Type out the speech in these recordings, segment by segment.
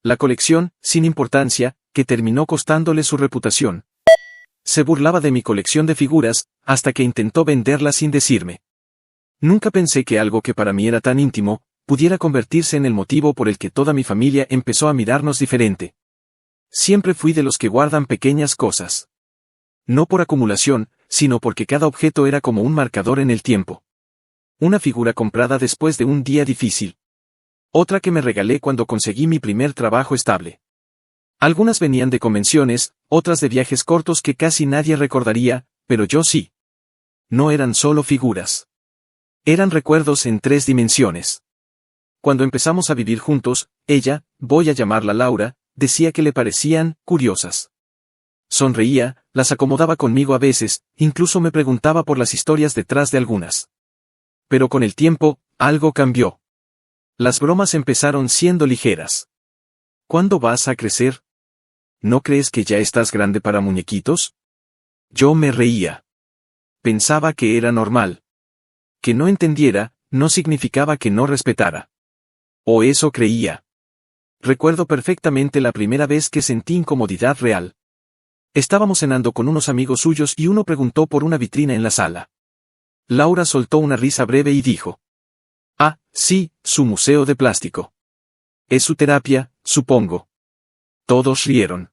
La colección, sin importancia, que terminó costándole su reputación. Se burlaba de mi colección de figuras, hasta que intentó venderla sin decirme. Nunca pensé que algo que para mí era tan íntimo, pudiera convertirse en el motivo por el que toda mi familia empezó a mirarnos diferente. Siempre fui de los que guardan pequeñas cosas. No por acumulación, sino porque cada objeto era como un marcador en el tiempo. Una figura comprada después de un día difícil. Otra que me regalé cuando conseguí mi primer trabajo estable. Algunas venían de convenciones, otras de viajes cortos que casi nadie recordaría, pero yo sí. No eran solo figuras. Eran recuerdos en 3 dimensiones. Cuando empezamos a vivir juntos, ella, voy a llamarla Laura, decía que le parecían curiosas. Sonreía, las acomodaba conmigo a veces, incluso me preguntaba por las historias detrás de algunas. Pero con el tiempo, algo cambió. Las bromas empezaron siendo ligeras. ¿Cuándo vas a crecer? ¿No crees que ya estás grande para muñequitos? Yo me reía. Pensaba que era normal. Que no entendiera, no significaba que no respetara. O eso creía. Recuerdo perfectamente la primera vez que sentí incomodidad real. Estábamos cenando con unos amigos suyos y uno preguntó por una vitrina en la sala. Laura soltó una risa breve y dijo: «Ah, sí, su museo de plástico. Es su terapia, supongo». Todos rieron.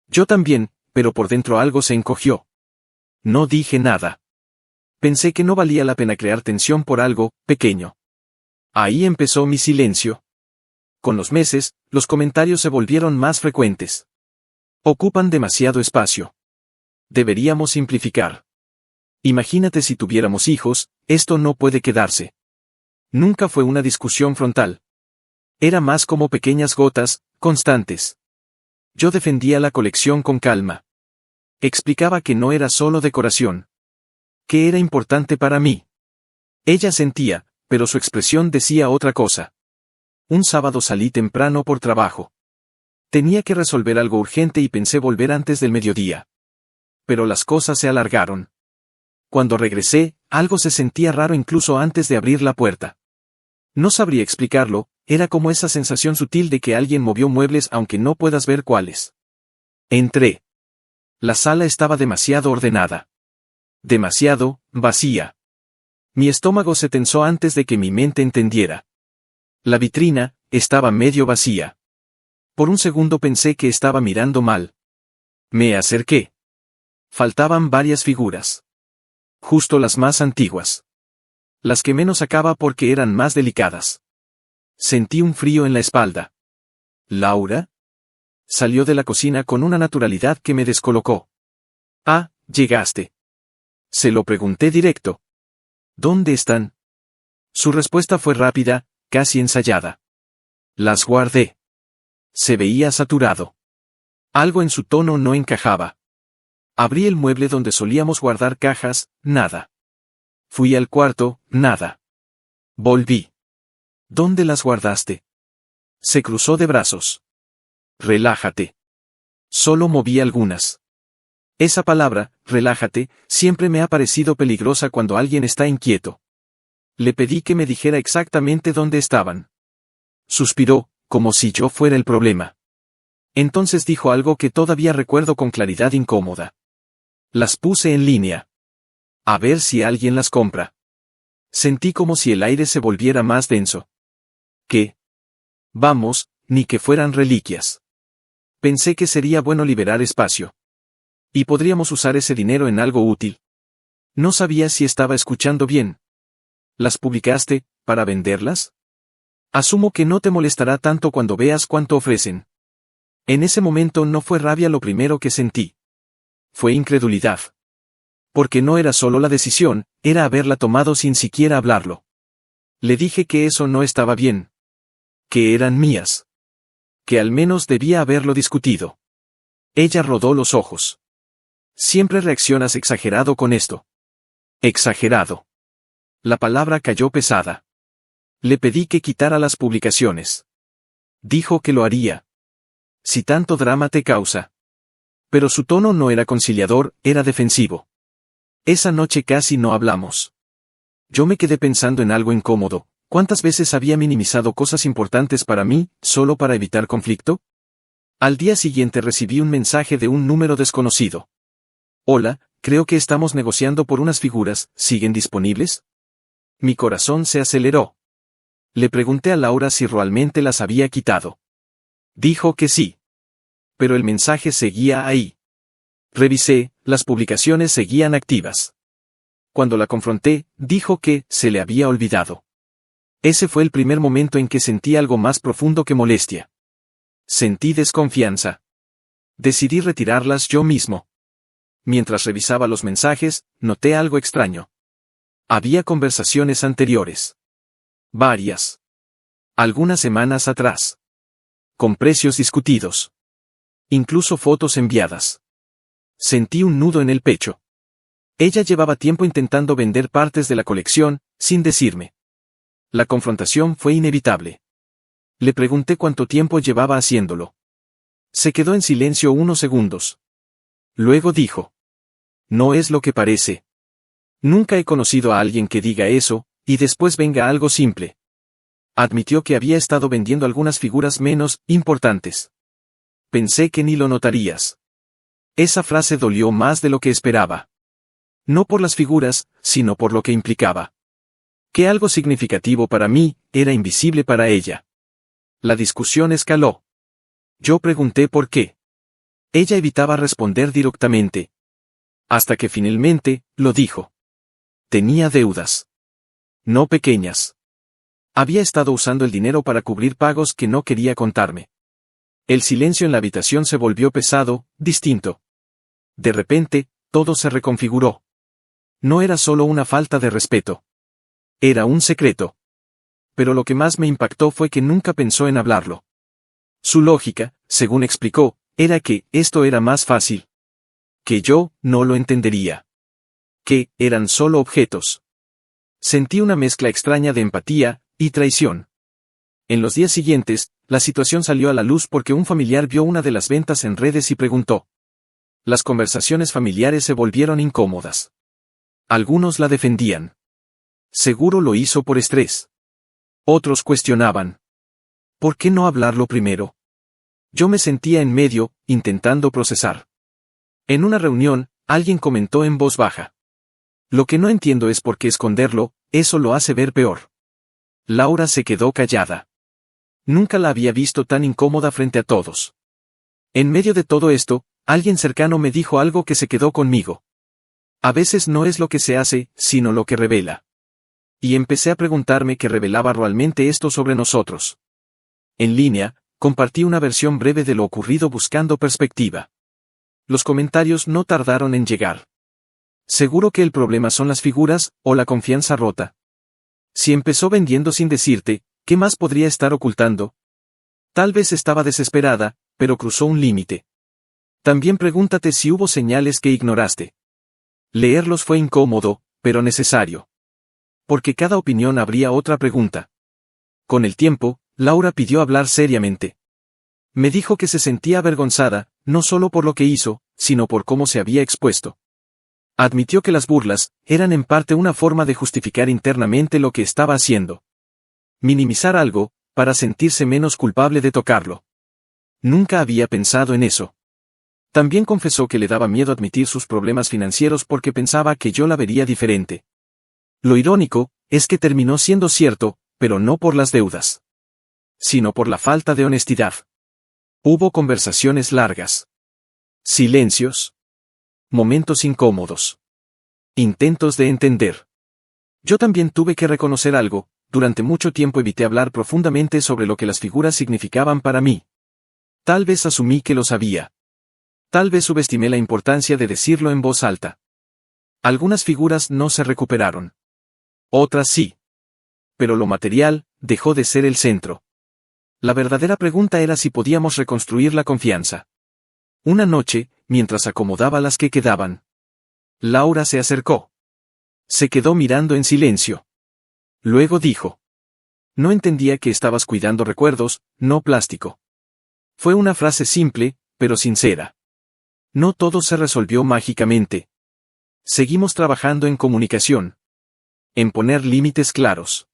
Yo también, pero por dentro algo se encogió. No dije nada. Pensé que no valía la pena crear tensión por algo pequeño. Ahí empezó mi silencio. Con los meses, los comentarios se volvieron más frecuentes. Ocupan demasiado espacio. Deberíamos simplificar. Imagínate si tuviéramos hijos, esto no puede quedarse. Nunca fue una discusión frontal. Era más como pequeñas gotas, constantes. Yo defendía la colección con calma. Explicaba que no era solo decoración. Que era importante para mí. Ella sentía, pero su expresión decía otra cosa. Un sábado salí temprano por trabajo. Tenía que resolver algo urgente y pensé volver antes del mediodía. Pero las cosas se alargaron. Cuando regresé, algo se sentía raro incluso antes de abrir la puerta. No sabría explicarlo, era como esa sensación sutil de que alguien movió muebles aunque no puedas ver cuáles. Entré. La sala estaba demasiado ordenada. Demasiado vacía. Mi estómago se tensó antes de que mi mente entendiera. La vitrina estaba medio vacía. Por un segundo pensé que estaba mirando mal. Me acerqué. Faltaban varias figuras. Justo las más antiguas. Las que menos sacaba porque eran más delicadas. Sentí un frío en la espalda. ¿Laura? Salió de la cocina con una naturalidad que me descolocó. Ah, llegaste. Se lo pregunté directo. ¿Dónde están? Su respuesta fue rápida, casi ensayada. Las guardé. Se veía saturado. Algo en su tono no encajaba. Abrí el mueble donde solíamos guardar cajas, nada. Fui al cuarto, nada. Volví. ¿Dónde las guardaste? Se cruzó de brazos. Relájate. Solo moví algunas. Esa palabra, relájate, siempre me ha parecido peligrosa cuando alguien está inquieto. Le pedí que me dijera exactamente dónde estaban. Suspiró, como si yo fuera el problema. Entonces dijo algo que todavía recuerdo con claridad incómoda. Las puse en línea. A ver si alguien las compra. Sentí como si el aire se volviera más denso. ¿Qué? Vamos, ni que fueran reliquias. Pensé que sería bueno liberar espacio. Y podríamos usar ese dinero en algo útil. No sabía si estaba escuchando bien. ¿Las publicaste, para venderlas? Asumo que no te molestará tanto cuando veas cuánto ofrecen. En ese momento no fue rabia lo primero que sentí. Fue incredulidad. Porque no era solo la decisión, era haberla tomado sin siquiera hablarlo. Le dije que eso no estaba bien. Que eran mías. Que al menos debía haberlo discutido. Ella rodó los ojos. Siempre reaccionas exagerado con esto. Exagerado. La palabra cayó pesada. Le pedí que quitara las publicaciones. Dijo que lo haría. Si tanto drama te causa. Pero su tono no era conciliador, era defensivo. Esa noche casi no hablamos. Yo me quedé pensando en algo incómodo. ¿Cuántas veces había minimizado cosas importantes para mí, solo para evitar conflicto? Al día siguiente recibí un mensaje de un número desconocido. Hola, creo que estamos negociando por unas figuras, ¿siguen disponibles? Mi corazón se aceleró. Le pregunté a Laura si realmente las había quitado. Dijo que sí. Pero el mensaje seguía ahí. Revisé, las publicaciones seguían activas. Cuando la confronté, dijo que se le había olvidado. Ese fue el primer momento en que sentí algo más profundo que molestia. Sentí desconfianza. Decidí retirarlas yo mismo. Mientras revisaba los mensajes, noté algo extraño. Había conversaciones anteriores. Varias. Algunas semanas atrás. Con precios discutidos. Incluso fotos enviadas. Sentí un nudo en el pecho. Ella llevaba tiempo intentando vender partes de la colección, sin decirme. La confrontación fue inevitable. Le pregunté cuánto tiempo llevaba haciéndolo. Se quedó en silencio unos segundos. Luego dijo. No es lo que parece. Nunca he conocido a alguien que diga eso, y después venga algo simple. Admitió que había estado vendiendo algunas figuras menos importantes. Pensé que ni lo notarías. Esa frase dolió más de lo que esperaba. No por las figuras, sino por lo que implicaba. Que algo significativo para mí, era invisible para ella. La discusión escaló. Yo pregunté por qué. Ella evitaba responder directamente. Hasta que finalmente, lo dijo. Tenía deudas. No pequeñas. Había estado usando el dinero para cubrir pagos que no quería contarme. El silencio en la habitación se volvió pesado, distinto. De repente, todo se reconfiguró. No era solo una falta de respeto. Era un secreto. Pero lo que más me impactó fue que nunca pensó en hablarlo. Su lógica, según explicó, era que esto era más fácil. Que yo no lo entendería. Que eran solo objetos. Sentí una mezcla extraña de empatía y traición. En los días siguientes, la situación salió a la luz porque un familiar vio una de las ventas en redes y preguntó. Las conversaciones familiares se volvieron incómodas. Algunos la defendían. Seguro lo hizo por estrés. Otros cuestionaban. ¿Por qué no hablarlo primero? Yo me sentía en medio, intentando procesar. En una reunión, alguien comentó en voz baja. Lo que no entiendo es por qué esconderlo, eso lo hace ver peor. Laura se quedó callada. Nunca la había visto tan incómoda frente a todos. En medio de todo esto, alguien cercano me dijo algo que se quedó conmigo. A veces no es lo que se hace, sino lo que revela. Y empecé a preguntarme qué revelaba realmente esto sobre nosotros. En línea, compartí una versión breve de lo ocurrido buscando perspectiva. Los comentarios no tardaron en llegar. Seguro que el problema son las figuras, o la confianza rota. Si empezó vendiendo sin decirte, ¿qué más podría estar ocultando? Tal vez estaba desesperada, pero cruzó un límite. También pregúntate si hubo señales que ignoraste. Leerlos fue incómodo, pero necesario. Porque cada opinión abría otra pregunta. Con el tiempo, Laura pidió hablar seriamente. Me dijo que se sentía avergonzada, no solo por lo que hizo, sino por cómo se había expuesto. Admitió que las burlas eran en parte una forma de justificar internamente lo que estaba haciendo. Minimizar algo, para sentirse menos culpable de tocarlo. Nunca había pensado en eso. También confesó que le daba miedo admitir sus problemas financieros porque pensaba que yo la vería diferente. Lo irónico, es que terminó siendo cierto, pero no por las deudas. Sino por la falta de honestidad. Hubo conversaciones largas. Silencios. Momentos incómodos. Intentos de entender. Yo también tuve que reconocer algo, durante mucho tiempo evité hablar profundamente sobre lo que las figuras significaban para mí. Tal vez asumí que lo sabía. Tal vez subestimé la importancia de decirlo en voz alta. Algunas figuras no se recuperaron. Otras sí. Pero lo material, dejó de ser el centro. La verdadera pregunta era si podíamos reconstruir la confianza. Una noche, mientras acomodaba las que quedaban, Laura se acercó. Se quedó mirando en silencio. Luego dijo. No entendía que estabas cuidando recuerdos, no plástico. Fue una frase simple, pero sincera. No todo se resolvió mágicamente. Seguimos trabajando en comunicación. En poner límites claros.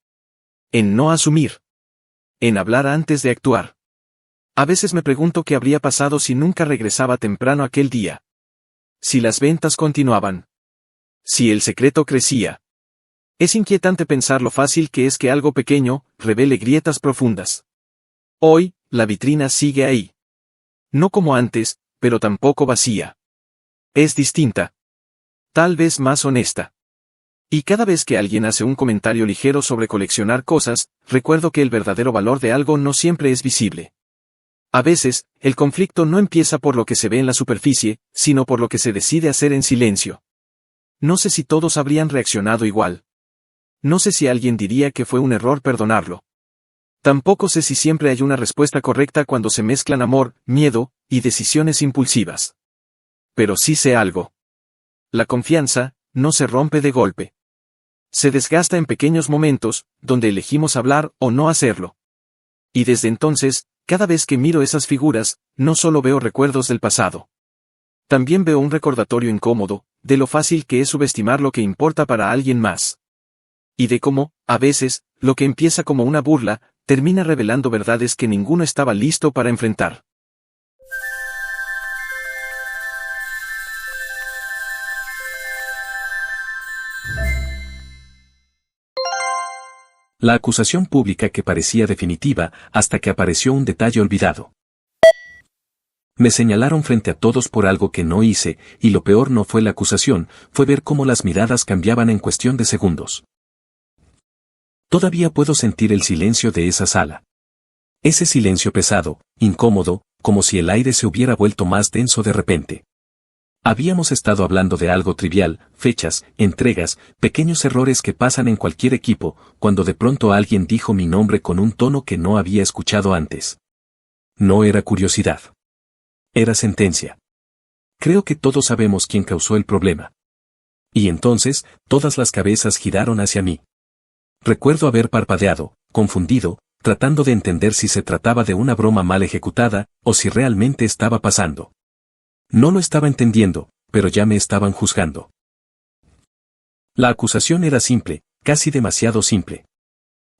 En no asumir. En hablar antes de actuar. A veces me pregunto qué habría pasado si nunca regresaba temprano aquel día. Si las ventas continuaban. Si el secreto crecía. Es inquietante pensar lo fácil que es que algo pequeño revele grietas profundas. Hoy, la vitrina sigue ahí. No como antes, pero tampoco vacía. Es distinta. Tal vez más honesta. Y cada vez que alguien hace un comentario ligero sobre coleccionar cosas, recuerdo que el verdadero valor de algo no siempre es visible. A veces, el conflicto no empieza por lo que se ve en la superficie, sino por lo que se decide hacer en silencio. No sé si todos habrían reaccionado igual. No sé si alguien diría que fue un error perdonarlo. Tampoco sé si siempre hay una respuesta correcta cuando se mezclan amor, miedo y decisiones impulsivas. Pero sí sé algo. La confianza no se rompe de golpe. Se desgasta en pequeños momentos, donde elegimos hablar o no hacerlo. Y desde entonces, cada vez que miro esas figuras, no solo veo recuerdos del pasado. También veo un recordatorio incómodo, de lo fácil que es subestimar lo que importa para alguien más. Y de cómo, a veces, lo que empieza como una burla, termina revelando verdades que ninguno estaba listo para enfrentar. La acusación pública que parecía definitiva hasta que apareció un detalle olvidado. Me señalaron frente a todos por algo que no hice, y lo peor no fue la acusación, fue ver cómo las miradas cambiaban en cuestión de segundos. Todavía puedo sentir el silencio de esa sala. Ese silencio pesado, incómodo, como si el aire se hubiera vuelto más denso de repente. Habíamos estado hablando de algo trivial, fechas, entregas, pequeños errores que pasan en cualquier equipo, cuando de pronto alguien dijo mi nombre con un tono que no había escuchado antes. No era curiosidad. Era sentencia. Creo que todos sabemos quién causó el problema. Y entonces, todas las cabezas giraron hacia mí. Recuerdo haber parpadeado, confundido, tratando de entender si se trataba de una broma mal ejecutada, o si realmente estaba pasando. No lo estaba entendiendo, pero ya me estaban juzgando. La acusación era simple, casi demasiado simple.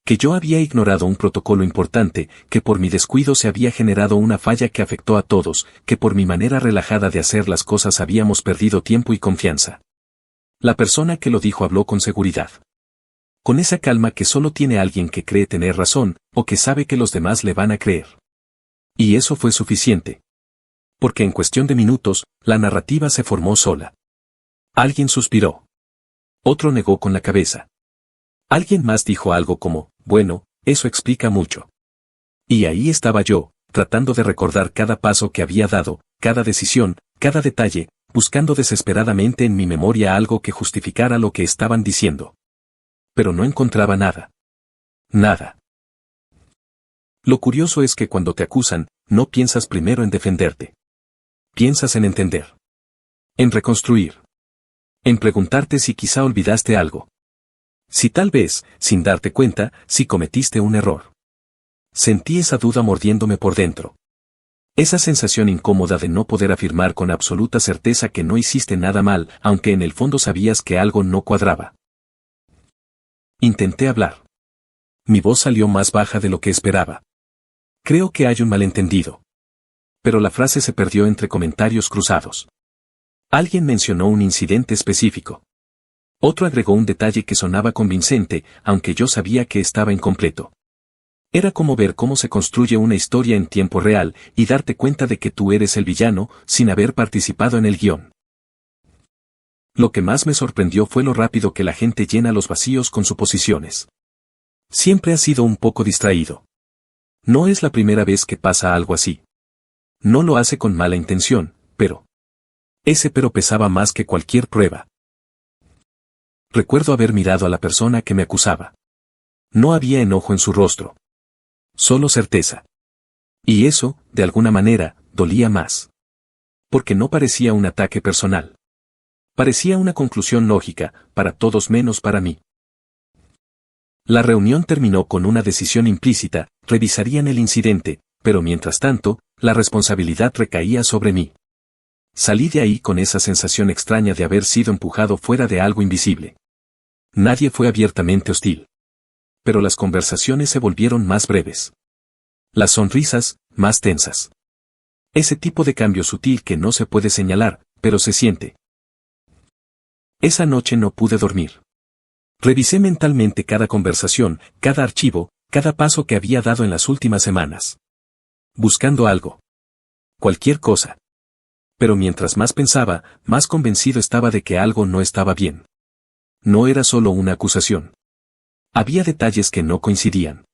Que yo había ignorado un protocolo importante, que por mi descuido se había generado una falla que afectó a todos, que por mi manera relajada de hacer las cosas habíamos perdido tiempo y confianza. La persona que lo dijo habló con seguridad. Con esa calma que solo tiene alguien que cree tener razón, o que sabe que los demás le van a creer. Y eso fue suficiente. Porque en cuestión de minutos, la narrativa se formó sola. Alguien suspiró. Otro negó con la cabeza. Alguien más dijo algo como, bueno, eso explica mucho. Y ahí estaba yo, tratando de recordar cada paso que había dado, cada decisión, cada detalle, buscando desesperadamente en mi memoria algo que justificara lo que estaban diciendo. Pero no encontraba nada. Nada. Lo curioso es que cuando te acusan, no piensas primero en defenderte. Piensas en entender. En reconstruir. En preguntarte si quizá olvidaste algo. Si tal vez, sin darte cuenta, si cometiste un error. Sentí esa duda mordiéndome por dentro. Esa sensación incómoda de no poder afirmar con absoluta certeza que no hiciste nada mal, aunque en el fondo sabías que algo no cuadraba. Intenté hablar. Mi voz salió más baja de lo que esperaba. Creo que hay un malentendido. Pero la frase se perdió entre comentarios cruzados. Alguien mencionó un incidente específico. Otro agregó un detalle que sonaba convincente, aunque yo sabía que estaba incompleto. Era como ver cómo se construye una historia en tiempo real, y darte cuenta de que tú eres el villano, sin haber participado en el guión. Lo que más me sorprendió fue lo rápido que la gente llena los vacíos con suposiciones. Siempre ha sido un poco distraído. No es la primera vez que pasa algo así. No lo hace con mala intención, pero... Ese pero pesaba más que cualquier prueba. Recuerdo haber mirado a la persona que me acusaba. No había enojo en su rostro. Solo certeza. Y eso, de alguna manera, dolía más. Porque no parecía un ataque personal. Parecía una conclusión lógica, para todos menos para mí. La reunión terminó con una decisión implícita, revisarían el incidente, pero mientras tanto, la responsabilidad recaía sobre mí. Salí de ahí con esa sensación extraña de haber sido empujado fuera de algo invisible. Nadie fue abiertamente hostil. Pero las conversaciones se volvieron más breves. Las sonrisas, más tensas. Ese tipo de cambio sutil que no se puede señalar, pero se siente. Esa noche no pude dormir. Revisé mentalmente cada conversación, cada archivo, cada paso que había dado en las últimas semanas. Buscando algo. Cualquier cosa. Pero mientras más pensaba, más convencido estaba de que algo no estaba bien. No era solo una acusación. Había detalles que no coincidían.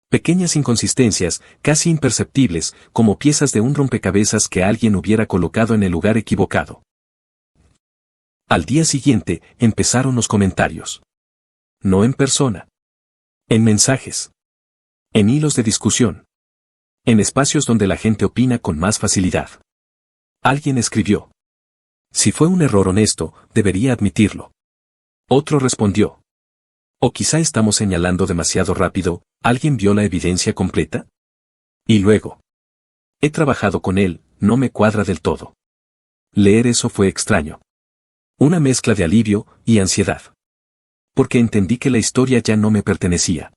Pequeñas inconsistencias, casi imperceptibles, como piezas de un rompecabezas que alguien hubiera colocado en el lugar equivocado. Al día siguiente, empezaron los comentarios. No en persona. En mensajes. En hilos de discusión. En espacios donde la gente opina con más facilidad. Alguien escribió. Si fue un error honesto, debería admitirlo. Otro respondió. O quizá estamos señalando demasiado rápido, ¿alguien vio la evidencia completa? Y luego. He trabajado con él, no me cuadra del todo. Leer eso fue extraño. Una mezcla de alivio y ansiedad. Porque entendí que la historia ya no me pertenecía.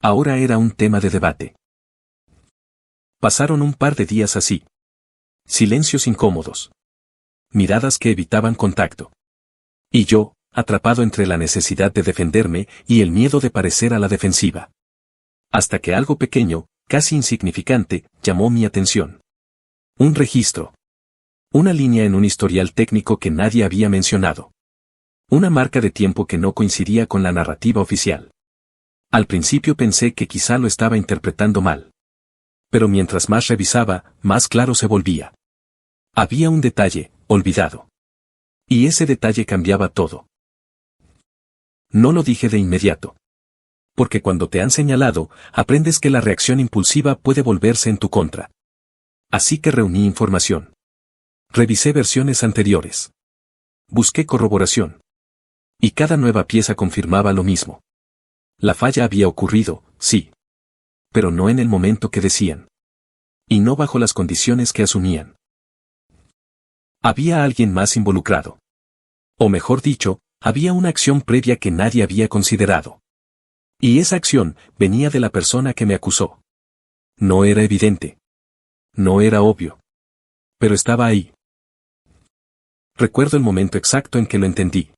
Ahora era un tema de debate. Pasaron un par de días así. Silencios incómodos. Miradas que evitaban contacto. Y yo, atrapado entre la necesidad de defenderme y el miedo de parecer a la defensiva. Hasta que algo pequeño, casi insignificante, llamó mi atención. Un registro. Una línea en un historial técnico que nadie había mencionado. Una marca de tiempo que no coincidía con la narrativa oficial. Al principio pensé que quizá lo estaba interpretando mal. Pero mientras más revisaba, más claro se volvía. Había un detalle, olvidado. Y ese detalle cambiaba todo. No lo dije de inmediato. Porque cuando te han señalado, aprendes que la reacción impulsiva puede volverse en tu contra. Así que reuní información. Revisé versiones anteriores. Busqué corroboración. Y cada nueva pieza confirmaba lo mismo. La falla había ocurrido, sí. Pero no en el momento que decían. Y no bajo las condiciones que asumían. Había alguien más involucrado. O mejor dicho, había una acción previa que nadie había considerado. Y esa acción venía de la persona que me acusó. No era evidente. No era obvio. Pero estaba ahí. Recuerdo el momento exacto en que lo entendí.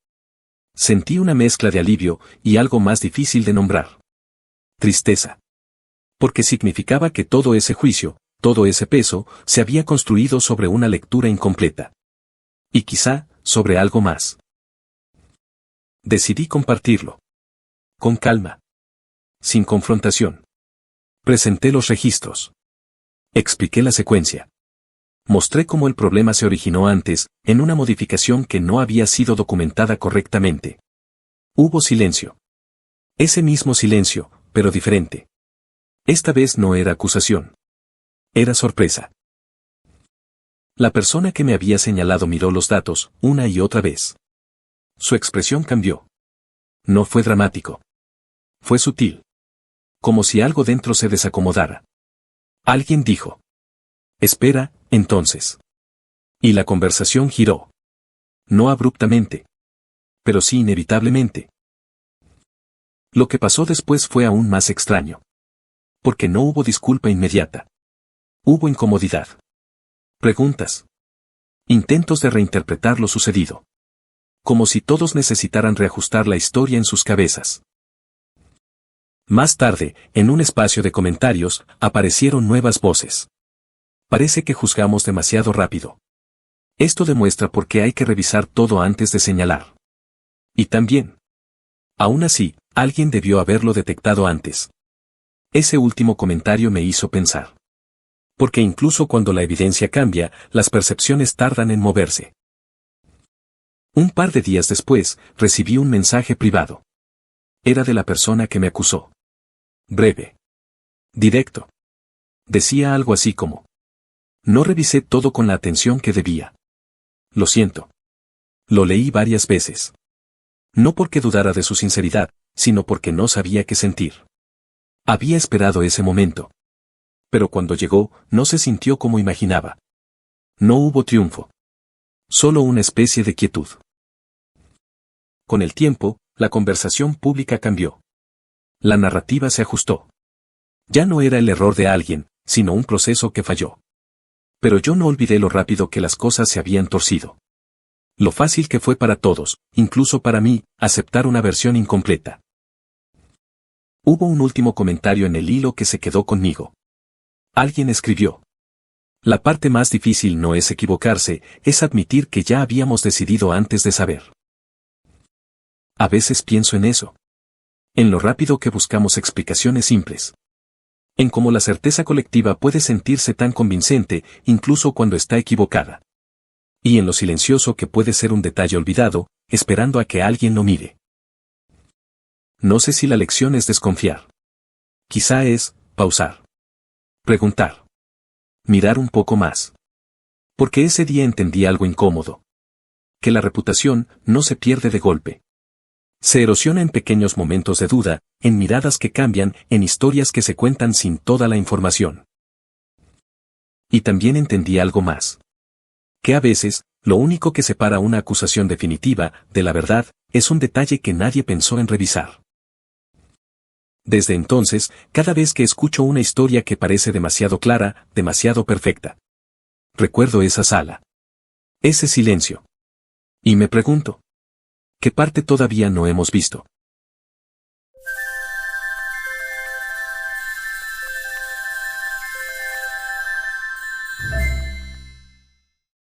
Sentí una mezcla de alivio y algo más difícil de nombrar. Tristeza. Porque significaba que todo ese juicio, todo ese peso, se había construido sobre una lectura incompleta. Y quizá, sobre algo más. Decidí compartirlo. Con calma. Sin confrontación. Presenté los registros. Expliqué la secuencia. Mostré cómo el problema se originó antes, en una modificación que no había sido documentada correctamente. Hubo silencio. Ese mismo silencio, pero diferente. Esta vez no era acusación. Era sorpresa. La persona que me había señalado miró los datos, una y otra vez. Su expresión cambió. No fue dramático. Fue sutil. Como si algo dentro se desacomodara. Alguien dijo. Espera, entonces. Y la conversación giró. No abruptamente. Pero sí inevitablemente. Lo que pasó después fue aún más extraño. Porque no hubo disculpa inmediata. Hubo incomodidad. Preguntas. Intentos de reinterpretar lo sucedido. Como si todos necesitaran reajustar la historia en sus cabezas. Más tarde, en un espacio de comentarios, aparecieron nuevas voces. Parece que juzgamos demasiado rápido. Esto demuestra por qué hay que revisar todo antes de señalar. Y también. Aún así, alguien debió haberlo detectado antes. Ese último comentario me hizo pensar. Porque incluso cuando la evidencia cambia, las percepciones tardan en moverse. Un par de días después, recibí un mensaje privado. Era de la persona que me acusó. Breve. Directo. Decía algo así como: no revisé todo con la atención que debía. Lo siento. Lo leí varias veces. No porque dudara de su sinceridad, sino porque no sabía qué sentir. Había esperado ese momento. Pero cuando llegó, no se sintió como imaginaba. No hubo triunfo. Solo una especie de quietud. Con el tiempo, la conversación pública cambió. La narrativa se ajustó. Ya no era el error de alguien, sino un proceso que falló. Pero yo no olvidé lo rápido que las cosas se habían torcido. Lo fácil que fue para todos, incluso para mí, aceptar una versión incompleta. Hubo un último comentario en el hilo que se quedó conmigo. Alguien escribió: la parte más difícil no es equivocarse, es admitir que ya habíamos decidido antes de saber. A veces pienso en eso. En lo rápido que buscamos explicaciones simples. En cómo la certeza colectiva puede sentirse tan convincente, incluso cuando está equivocada. Y en lo silencioso que puede ser un detalle olvidado, esperando a que alguien lo mire. No sé si la lección es desconfiar. Quizá es pausar. Preguntar. Mirar un poco más. Porque ese día entendí algo incómodo. Que la reputación no se pierde de golpe. Se erosiona en pequeños momentos de duda, en miradas que cambian, en historias que se cuentan sin toda la información. Y también entendí algo más. Que a veces, lo único que separa una acusación definitiva de la verdad, es un detalle que nadie pensó en revisar. Desde entonces, cada vez que escucho una historia que parece demasiado clara, demasiado perfecta, recuerdo esa sala. Ese silencio. Y me pregunto, ¿qué parte todavía no hemos visto?